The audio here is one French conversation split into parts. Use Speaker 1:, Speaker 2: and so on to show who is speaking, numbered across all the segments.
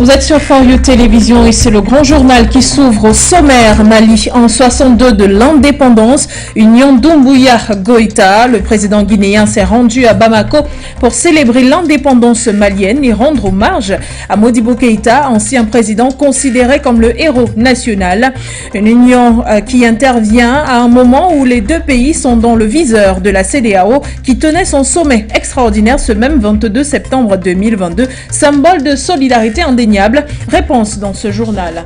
Speaker 1: Vous êtes sur For You Télévision et c'est le grand journal qui s'ouvre au sommaire. Mali en 62 de l'indépendance. Union Doumbouya Goïta. Le président guinéen s'est rendu à Bamako pour célébrer l'indépendance malienne et rendre hommage à Modibo Keïta, ancien président considéré comme le héros national. Une union qui intervient à un moment où les deux pays sont dans le viseur de la CEDEAO qui tenait son sommet extraordinaire ce même 22 septembre 2022. Symbole de solidarité indéniable. Réponse dans ce journal.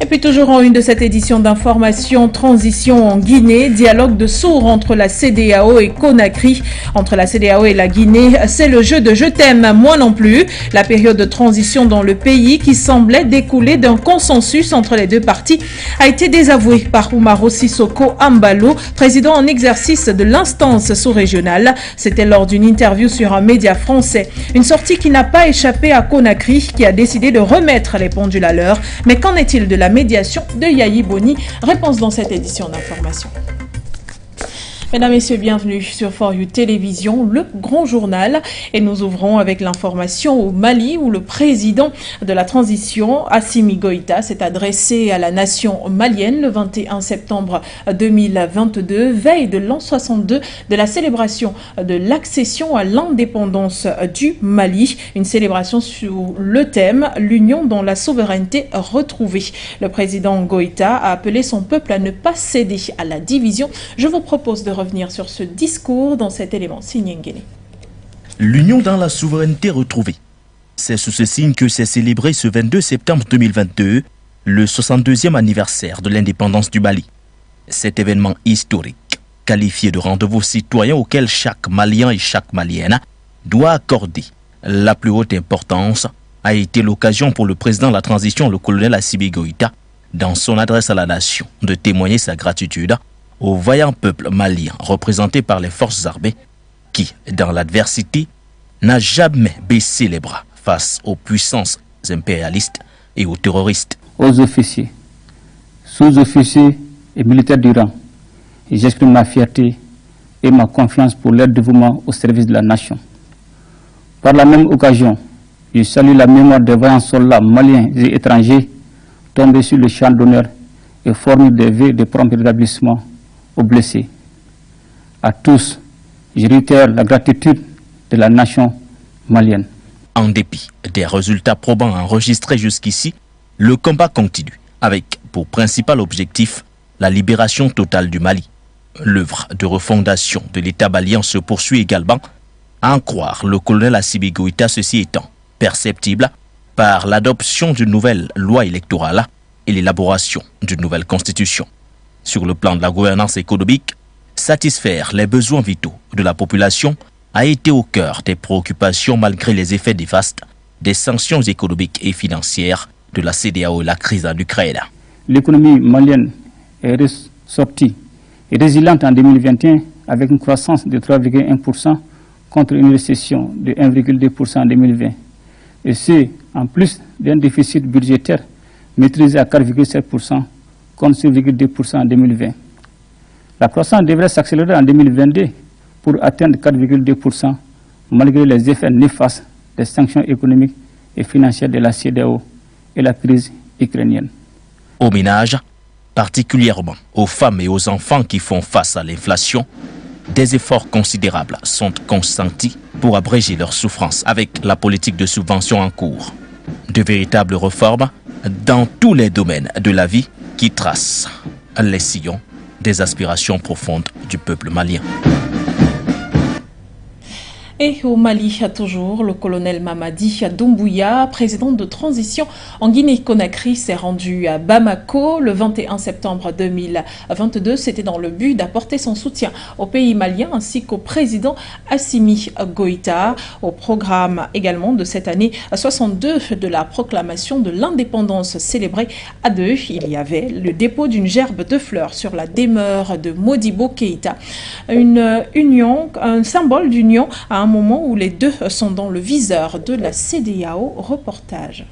Speaker 1: Et puis toujours en une de cette édition d'information, transition en Guinée, dialogue de sourds entre la CEDEAO et Conakry. Entre la CEDEAO et la Guinée, c'est le jeu de « je t'aime, moi non plus ». La période de transition dans le pays qui semblait découler d'un consensus entre les deux parties a été désavouée par Umaro Sissoko Ambalo, président en exercice de l'instance sous-régionale. C'était lors d'une interview sur un média français. Une sortie qui n'a pas échappé à Conakry, qui a décidé de remettre les pendules à l'heure. Mais qu'en est-il de la médiation de Yayi Boni? Réponse dans cette édition d'information. Mesdames, Messieurs, bienvenue sur For You Télévision, le grand journal. Et nous ouvrons avec l'information au Mali où le président de la transition, Assimi Goïta, s'est adressé à la nation malienne le 21 septembre 2022, veille de l'an 62 de la célébration de l'accession à l'indépendance du Mali. Une célébration sous le thème « L'union dans la souveraineté retrouvée ». Le président Goïta a appelé son peuple à ne pas céder à la division. Je vous propose de revenir sur ce discours dans cet élément signé Nguéné.
Speaker 2: L'union dans la souveraineté retrouvée. C'est sous ce signe que s'est célébré ce 22 septembre 2022 le 62e anniversaire de l'indépendance du Mali. Cet événement historique, qualifié de rendez-vous citoyen auquel chaque Malien et chaque Malienne doit accorder la plus haute importance, a été l'occasion pour le président de la transition, le colonel Assimi Goïta, dans son adresse à la nation, de témoigner sa gratitude au vaillant peuple malien représenté par les forces armées qui, dans l'adversité, n'a jamais baissé les bras face aux puissances impérialistes et aux terroristes.
Speaker 3: Aux officiers, sous-officiers et militaires du rang, j'exprime ma fierté et ma confiance pour leur dévouement au service de la nation. Par la même occasion, je salue la mémoire des vaillants soldats maliens et étrangers tombés sur le champ d'honneur et formule des vœux de prompt rétablissement aux blessés. À tous, je réitère la gratitude de la nation malienne.
Speaker 2: En dépit des résultats probants enregistrés jusqu'ici, le combat continue avec pour principal objectif la libération totale du Mali. L'œuvre de refondation de l'État malien se poursuit également, à en croire le colonel Assimi Goïta, ceci étant perceptible par l'adoption d'une nouvelle loi électorale et l'élaboration d'une nouvelle constitution. Sur le plan de la gouvernance économique, satisfaire les besoins vitaux de la population a été au cœur des préoccupations malgré les effets néfastes des sanctions économiques et financières de la CEDEAO et la crise en Ukraine.
Speaker 3: L'économie malienne est ressortie et résiliente en 2021 avec une croissance de 3,1% contre une récession de 1,2% en 2020. Et c'est en plus d'un déficit budgétaire maîtrisé à 4,7% contre 6,2% en 2020. La croissance devrait s'accélérer en 2022 pour atteindre 4,2% malgré les effets néfastes des sanctions économiques et financières de la CEDEAO et la crise ukrainienne.
Speaker 2: Au ménage, particulièrement aux femmes et aux enfants qui font face à l'inflation, des efforts considérables sont consentis pour abréger leurs souffrances avec la politique de subvention en cours. De véritables réformes dans tous les domaines de la vie qui trace les sillons des aspirations profondes du peuple malien.
Speaker 1: Et au Mali, toujours, le colonel Mamadi Doumbouya, président de transition en Guinée-Conakry, s'est rendu à Bamako le 21 septembre 2022. C'était dans le but d'apporter son soutien au pays malien ainsi qu'au président Assimi Goïta. Au programme également de cette année 62 de la proclamation de l'indépendance célébrée à deux, il y avait le dépôt d'une gerbe de fleurs sur la demeure de Modibo Keïta. Une union, un symbole d'union à un moment où les deux sont dans le viseur de la CEDEAO. Reportage.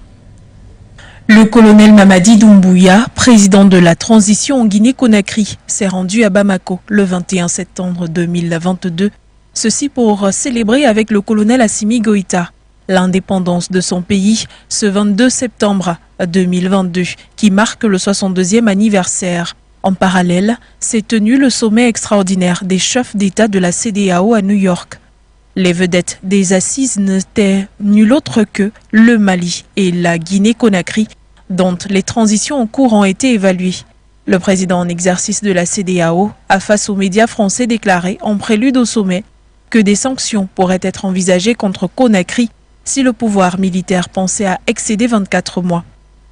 Speaker 1: Le colonel Mamadi Doumbouya, président de la transition en Guinée-Conakry, s'est rendu à Bamako le 21 septembre 2022. Ceci pour célébrer avec le colonel Assimi Goïta. l'indépendance de son pays ce 22 septembre 2022, qui marque le 62e anniversaire. En parallèle, s'est tenu le sommet extraordinaire des chefs d'État de la CEDEAO à New York. Les vedettes des assises n'étaient nul autre que le Mali et la Guinée-Conakry, dont les transitions en cours ont été évaluées. Le président en exercice de la CEDEAO a, face aux médias français, déclaré en prélude au sommet que des sanctions pourraient être envisagées contre Conakry si le pouvoir militaire pensait à excéder 24 mois.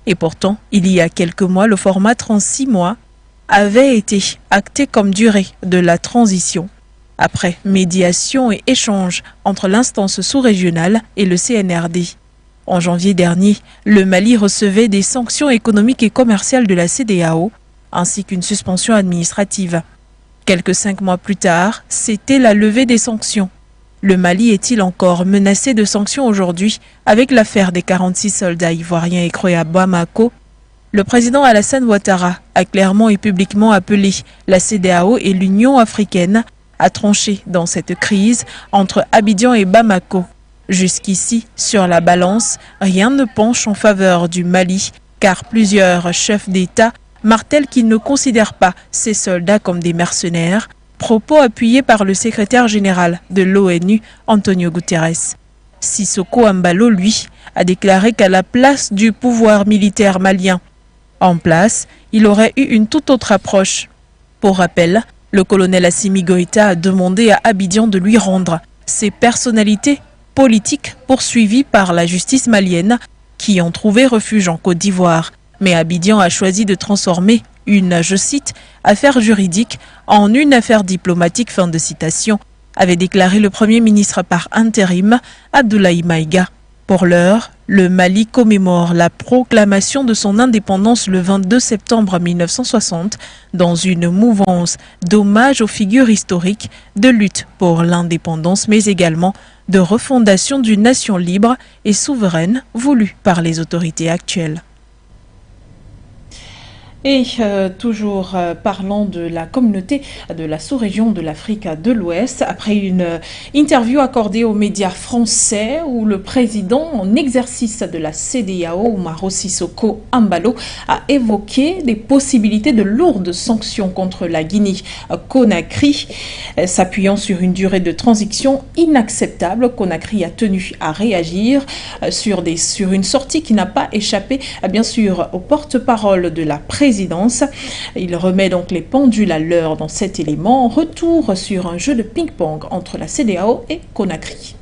Speaker 1: Et pourtant, il y a quelques mois, le format 36 mois avait été acté comme durée de la transition, après médiation et échange entre l'instance sous-régionale et le CNRD. En janvier dernier, le Mali recevait des sanctions économiques et commerciales de la CEDEAO, ainsi qu'une suspension administrative. Quelques 5 mois plus tard, c'était la levée des sanctions. Le Mali est-il encore menacé de sanctions aujourd'hui avec l'affaire des 46 soldats ivoiriens écroués à Bamako? Le président Alassane Ouattara a clairement et publiquement appelé la CEDEAO et l'Union africaine à trancher dans cette crise entre Abidjan et Bamako. Jusqu'ici, sur la balance, rien ne penche en faveur du Mali, car plusieurs chefs d'État martèlent qu'ils ne considèrent pas ces soldats comme des mercenaires, propos appuyés par le secrétaire général de l'ONU, Antonio Guterres. Sissoko Embalo, lui, a déclaré qu'à la place du pouvoir militaire malien en place, il aurait eu une toute autre approche. Pour rappel, le colonel Assimi Goïta a demandé à Abidjan de lui rendre ses personnalités politiques poursuivies par la justice malienne qui ont trouvé refuge en Côte d'Ivoire. Mais Abidjan a choisi de transformer une, je cite, affaire juridique en une affaire diplomatique, fin de citation, avait déclaré le Premier ministre par intérim, Abdoulaye Maïga. Pour l'heure, le Mali commémore la proclamation de son indépendance le 22 septembre 1960 dans une mouvance d'hommage aux figures historiques de lutte pour l'indépendance, mais également de refondation d'une nation libre et souveraine voulue par les autorités actuelles. Et toujours parlant de la communauté de la sous-région de l'Afrique de l'Ouest, après une interview accordée aux médias français où le président en exercice de la CEDEAO, Umaro Sissoko Embalo, a évoqué des possibilités de lourdes sanctions contre la Guinée-Conakry, s'appuyant sur une durée de transition inacceptable. Conakry a tenu à réagir sur une sortie qui n'a pas échappé, bien sûr, au porte-parole de la présidence. Il remet donc les pendules à l'heure dans cet élément. Retour sur un jeu de ping-pong entre la CEDEAO et Conakry.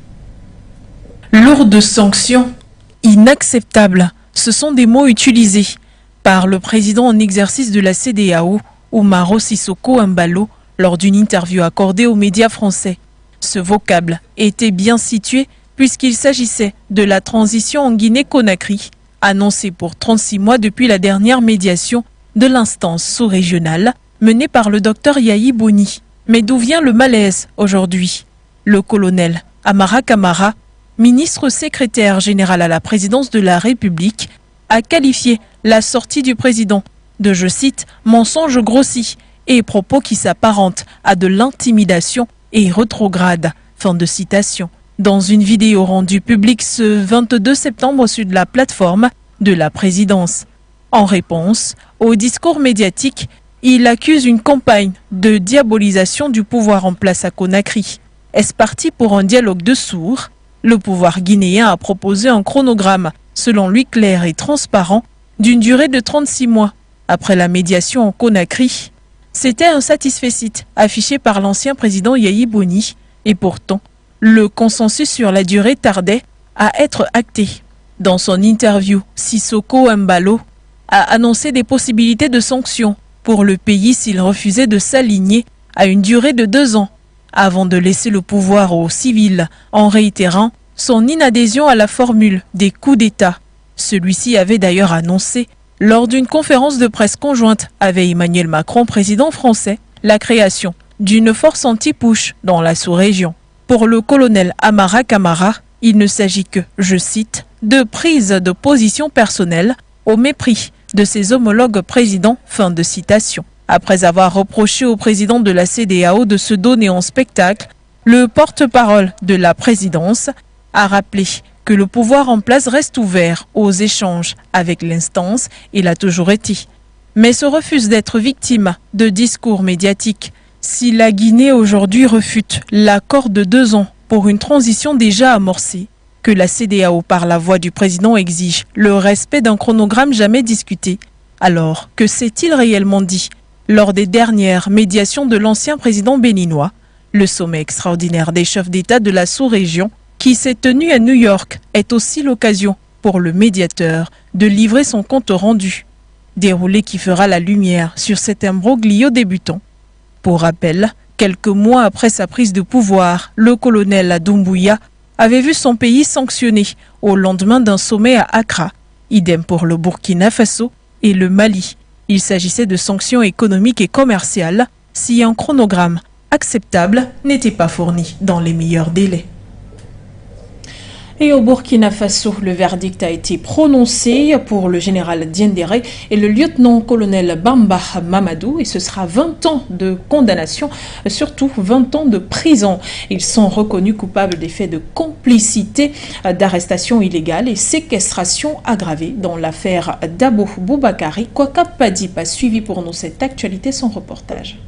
Speaker 1: Lourdes sanctions, inacceptables, ce sont des mots utilisés par le président en exercice de la CEDEAO, Umaro Sissoko Embalo, lors d'une interview accordée aux médias français. Ce vocable était bien situé puisqu'il s'agissait de la transition en Guinée-Conakry, annoncée pour 36 mois depuis la dernière médiation de l'instance sous-régionale menée par le docteur Yahi Boni. Mais d'où vient le malaise aujourd'hui? Le colonel Amara Kamara, ministre secrétaire général à la présidence de la République, a qualifié la sortie du président de, je cite, mensonge grossi et propos qui s'apparentent à de l'intimidation et rétrograde, fin de citation. Dans une vidéo rendue publique ce 22 septembre sur la plateforme de la présidence. En réponse au discours médiatique, il accuse une campagne de diabolisation du pouvoir en place à Conakry. Est-ce parti pour un dialogue de sourds? Le pouvoir guinéen a proposé un chronogramme, selon lui clair et transparent, d'une durée de 36 mois. Après la médiation en Conakry, c'était un satisfecit affiché par l'ancien président Yahi Boni. Et pourtant, le consensus sur la durée tardait à être acté. Dans son interview, Sissoko Embalo a annoncé des possibilités de sanctions pour le pays s'il refusait de s'aligner à une durée de 2 ans, avant de laisser le pouvoir aux civils en réitérant son inadhésion à la formule des coups d'État. Celui-ci avait d'ailleurs annoncé, lors d'une conférence de presse conjointe avec Emmanuel Macron, président français, la création d'une force anti-push dans la sous-région. Pour le colonel Amara Kamara, il ne s'agit que, je cite, de prise de position personnelle au mépris de ses homologues présidents, fin de citation. Après avoir reproché au président de la CEDEAO de se donner en spectacle, le porte-parole de la présidence a rappelé que le pouvoir en place reste ouvert aux échanges avec l'instance, il a toujours été, mais se refuse d'être victime de discours médiatiques. Si la Guinée aujourd'hui refute l'accord de 2 ans pour une transition déjà amorcée, que la CEDEAO par la voix du président exige le respect d'un chronogramme jamais discuté, alors que s'est-il réellement dit lors des dernières médiations de l'ancien président béninois, le sommet extraordinaire des chefs d'État de la sous-région qui s'est tenu à New York est aussi l'occasion pour le médiateur de livrer son compte rendu, déroulé qui fera la lumière sur cet imbroglio débutant. Pour rappel, quelques mois après sa prise de pouvoir, le colonel Doumbouya avait vu son pays sanctionné au lendemain d'un sommet à Accra. Idem pour le Burkina Faso et le Mali. Il s'agissait de sanctions économiques et commerciales si un chronogramme acceptable n'était pas fourni dans les meilleurs délais. Et au Burkina Faso, le verdict a été prononcé pour le général Diendéré et le lieutenant-colonel Bamba Mamadou, et ce sera 20 ans de condamnation, surtout 20 ans de prison. Ils sont reconnus coupables des faits de complicité, d'arrestation illégale et séquestration aggravée dans l'affaire Dabo Boubakari. Kwaka Padip a suivi pour nous cette actualité, son reportage.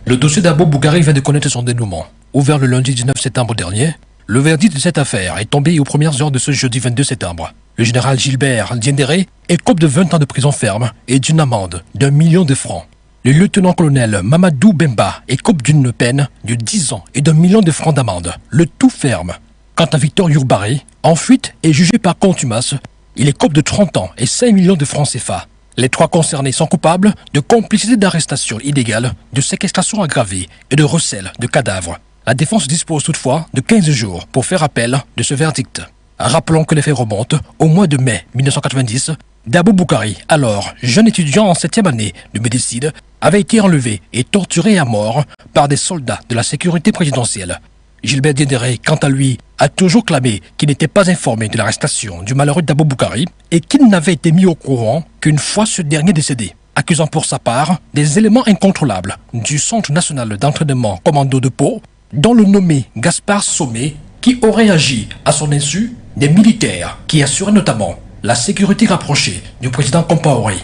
Speaker 4: Le dossier d'Abo Boubakari vient de connaître son dénouement. Ouvert le lundi 19 septembre dernier, le verdict de cette affaire est tombé aux premières heures de ce jeudi 22 septembre. Le général Gilbert Diendéré écope de 20 ans de prison ferme et d'une amende d'1 million de francs. Le lieutenant-colonel Mamadou Bemba écope d'une peine de 10 ans et d'1 million de francs d'amende, le tout ferme. Quant à Victor Yourbaré, en fuite et jugé par contumace, il écope de 30 ans et 5 millions de francs CFA. Les 3 concernés sont coupables de complicité d'arrestation illégale, de séquestration aggravée et de recel de cadavres. La défense dispose toutefois de 15 jours pour faire appel de ce verdict. Rappelons que les faits remontent au mois de mai 1990. Dabo Boubakari, alors jeune étudiant en 7e année de médecine, avait été enlevé et torturé à mort par des soldats de la sécurité présidentielle. Gilbert Diendéré, quant à lui, a toujours clamé qu'il n'était pas informé de l'arrestation du malheureux Dabo Boubakari et qu'il n'avait été mis au courant qu'une fois ce dernier décédé, accusant pour sa part des éléments incontrôlables du Centre national d'entraînement commando de Pau, dont le nommé Gaspard Sommet, qui aurait agi à son insu des militaires qui assuraient notamment la sécurité rapprochée du président Compaoré.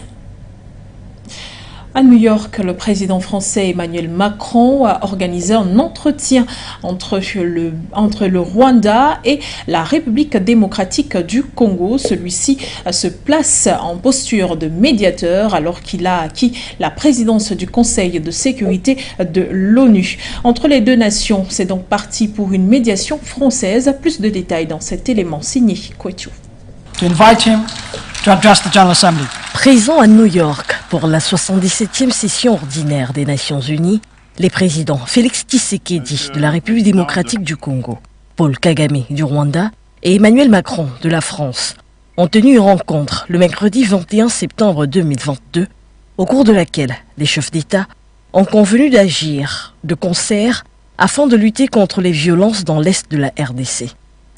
Speaker 1: À New York, le président français Emmanuel Macron a organisé un entretien entre le Rwanda et la République démocratique du Congo. Celui-ci se place en posture de médiateur alors qu'il a acquis la présidence du Conseil de sécurité de l'ONU. Entre les deux nations, c'est donc parti pour une médiation française. Plus de détails dans cet élément signé Kouetou.
Speaker 5: Présent à New York pour la 77e session ordinaire des Nations Unies, les présidents Félix Tshisekedi de la République démocratique du Congo, Paul Kagame du Rwanda et Emmanuel Macron de la France ont tenu une rencontre le mercredi 21 septembre 2022, au cours de laquelle les chefs d'État ont convenu d'agir de concert afin de lutter contre les violences dans l'est de la RDC.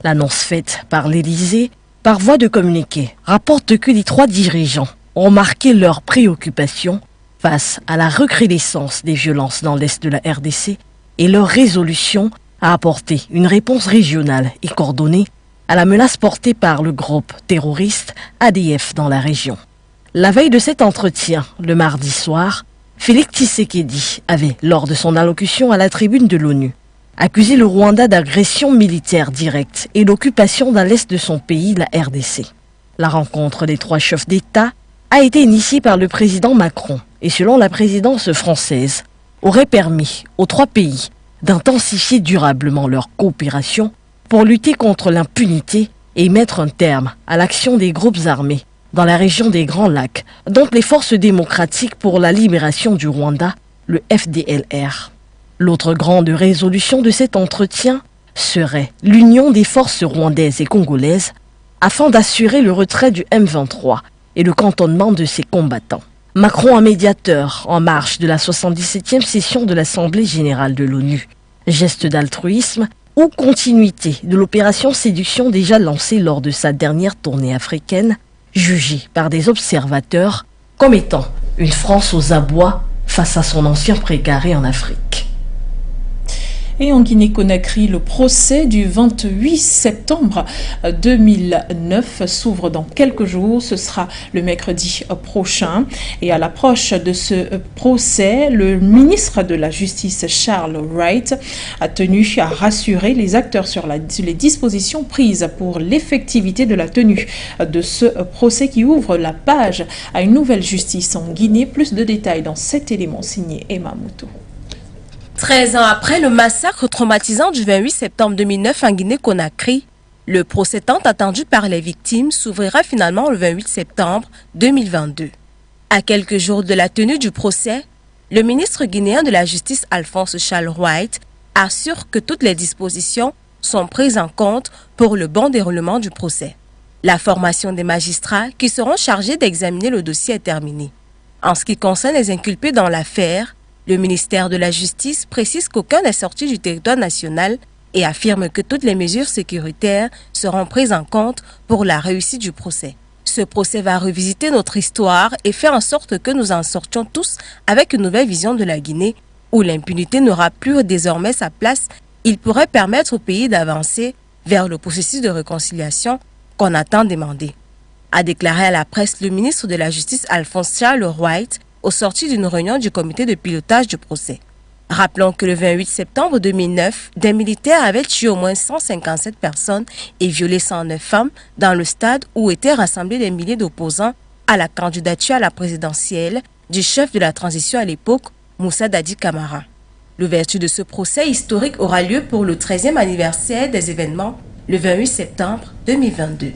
Speaker 5: L'annonce faite par l'Élysée par voie de communiqué rapporte que les 3 dirigeants ont marqué leur préoccupation face à la recrudescence des violences dans l'est de la RDC et leur résolution à apporter une réponse régionale et coordonnée à la menace portée par le groupe terroriste ADF dans la région. La veille de cet entretien, le mardi soir, Félix Tshisekedi avait, lors de son allocution à la tribune de l'ONU, accusé le Rwanda d'agression militaire directe et d'occupation dans l'est de son pays, la RDC. La rencontre des 3 chefs d'État a été initiée par le président Macron et, selon la présidence française, aurait permis aux 3 pays d'intensifier durablement leur coopération pour lutter contre l'impunité et mettre un terme à l'action des groupes armés dans la région des Grands Lacs, dont les forces démocratiques pour la libération du Rwanda, le FDLR. L'autre grande résolution de cet entretien serait l'union des forces rwandaises et congolaises afin d'assurer le retrait du M23 et le cantonnement de ses combattants. Macron, un médiateur en marge de la 77e session de l'Assemblée générale de l'ONU. Geste d'altruisme ou continuité de l'opération séduction déjà lancée lors de sa dernière tournée africaine, jugée par des observateurs comme étant une France aux abois face à son ancien précaré en Afrique.
Speaker 1: Et en Guinée-Conakry, le procès du 28 septembre 2009 s'ouvre dans quelques jours. Ce sera le mercredi prochain. Et à l'approche de ce procès, le ministre de la Justice, Charles Wright, a tenu à rassurer les acteurs sur les dispositions prises pour l'effectivité de la tenue de ce procès qui ouvre la page à une nouvelle justice en Guinée. Plus de détails dans cet élément signé Emma Mouto.
Speaker 6: 13 ans après le massacre traumatisant du 28 septembre 2009 en Guinée-Conakry, le procès tant attendu par les victimes s'ouvrira finalement le 28 septembre 2022. À quelques jours de la tenue du procès, le ministre guinéen de la Justice Alphonse Charles Wright assure que toutes les dispositions sont prises en compte pour le bon déroulement du procès. La formation des magistrats qui seront chargés d'examiner le dossier est terminée. En ce qui concerne les inculpés dans l'affaire, le ministère de la Justice précise qu'aucun n'est sorti du territoire national et affirme que toutes les mesures sécuritaires seront prises en compte pour la réussite du procès. Ce procès va revisiter notre histoire et faire en sorte que nous en sortions tous avec une nouvelle vision de la Guinée où l'impunité n'aura plus désormais sa place. Il pourrait permettre au pays d'avancer vers le processus de réconciliation qu'on a tant demandé, a déclaré à la presse le ministre de la Justice Alphonse Charles Wright au sorti d'une réunion du comité de pilotage du procès. Rappelons que le 28 septembre 2009, des militaires avaient tué au moins 157 personnes et violé 109 femmes dans le stade où étaient rassemblés des milliers d'opposants à la candidature à la présidentielle du chef de la transition à l'époque, Moussa Dadi Camara. L'ouverture de ce procès historique aura lieu pour le 13e anniversaire des événements le 28 septembre 2022.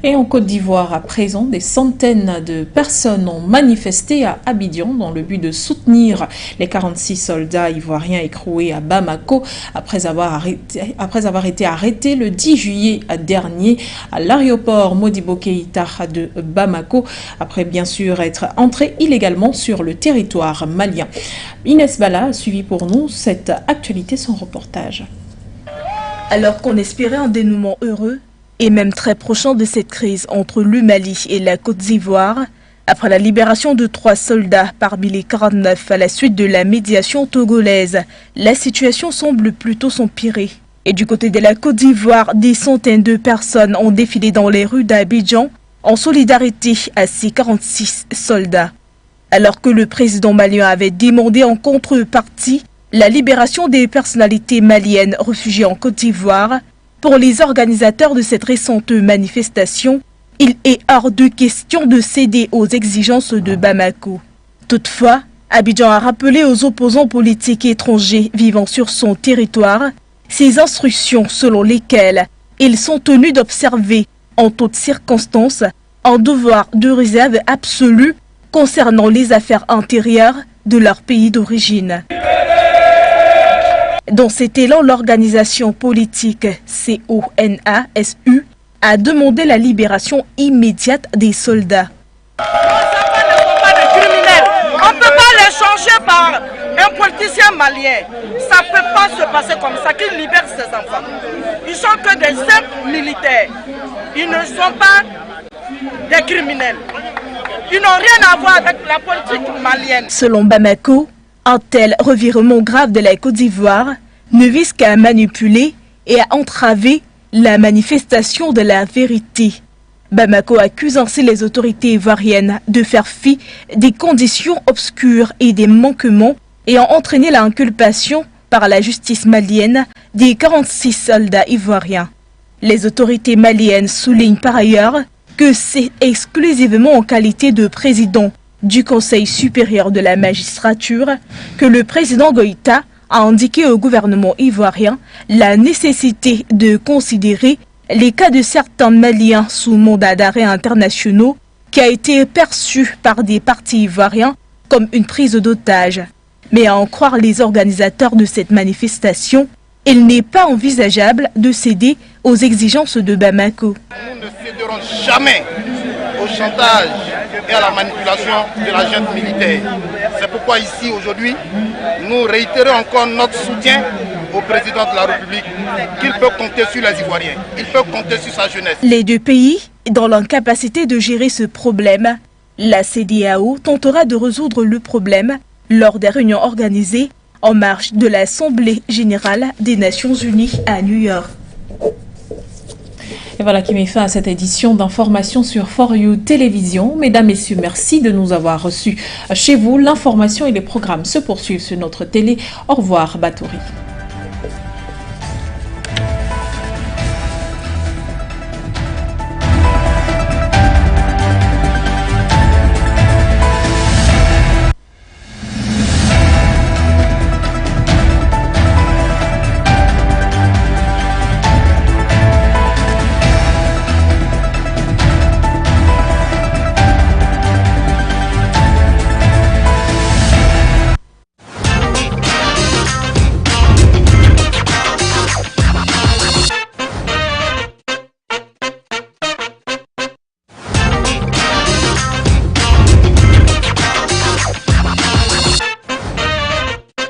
Speaker 1: Et en Côte d'Ivoire, à présent, des centaines de personnes ont manifesté à Abidjan dans le but de soutenir les 46 soldats ivoiriens écroués à Bamako après avoir été arrêtés le 10 juillet dernier à l'aéroport Modibo Keïta de Bamako, après bien sûr être entrés illégalement sur le territoire malien. Inès Bala a suivi pour nous cette actualité, son reportage.
Speaker 7: Alors qu'on espérait un dénouement heureux, et même très prochain de cette crise entre le Mali et la Côte d'Ivoire, après la libération de 3 soldats parmi les 49 à la suite de la médiation togolaise, la situation semble plutôt s'empirer. Et du côté de la Côte d'Ivoire, des centaines de personnes ont défilé dans les rues d'Abidjan en solidarité à ces 46 soldats. Alors que le président malien avait demandé en contrepartie la libération des personnalités maliennes réfugiées en Côte d'Ivoire, pour les organisateurs de cette récente manifestation, il est hors de question de céder aux exigences de Bamako. Toutefois, Abidjan a rappelé aux opposants politiques étrangers vivant sur son territoire ces instructions selon lesquelles ils sont tenus d'observer en toutes circonstances un devoir de réserve absolu concernant les affaires intérieures de leur pays d'origine. Dans cet élan, l'organisation politique CONASU a demandé la libération immédiate des soldats.
Speaker 8: On ne peut pas les changer par un politicien malien. Ça ne peut pas se passer comme ça, qu'il libère ses enfants. Ils sont que des simples militaires. Ils ne sont pas des criminels. Ils n'ont rien à voir avec la politique malienne.
Speaker 7: Selon Bamako, un tel revirement grave de la Côte d'Ivoire ne vise qu'à manipuler et à entraver la manifestation de la vérité. Bamako accuse ainsi les autorités ivoiriennes de faire fi des conditions obscures et des manquements ayant entraîné l'inculpation par la justice malienne des 46 soldats ivoiriens. Les autorités maliennes soulignent par ailleurs que c'est exclusivement en qualité de président du Conseil supérieur de la magistrature que le président Goïta a indiqué au gouvernement ivoirien la nécessité de considérer les cas de certains Maliens sous mandat d'arrêt internationaux qui a été perçu par des partis ivoiriens comme une prise d'otage. Mais à en croire les organisateurs de cette manifestation, il n'est pas envisageable de céder aux exigences de Bamako.
Speaker 9: Nous ne céderons jamais au chantage et à la manipulation de la junte militaire. C'est pourquoi ici aujourd'hui, nous réitérons encore notre soutien au président de la République, qu'il peut compter sur les Ivoiriens, il peut compter sur sa jeunesse.
Speaker 7: Les deux pays, dans l'incapacité de gérer ce problème, la CEDEAO tentera de résoudre le problème lors des réunions organisées en marge de l'Assemblée générale des Nations unies à New York.
Speaker 1: Et voilà qui met fin à cette édition d'information sur For You Télévision. Mesdames, Messieurs, merci de nous avoir reçus chez vous. L'information et les programmes se poursuivent sur notre télé. Au revoir, Batouri.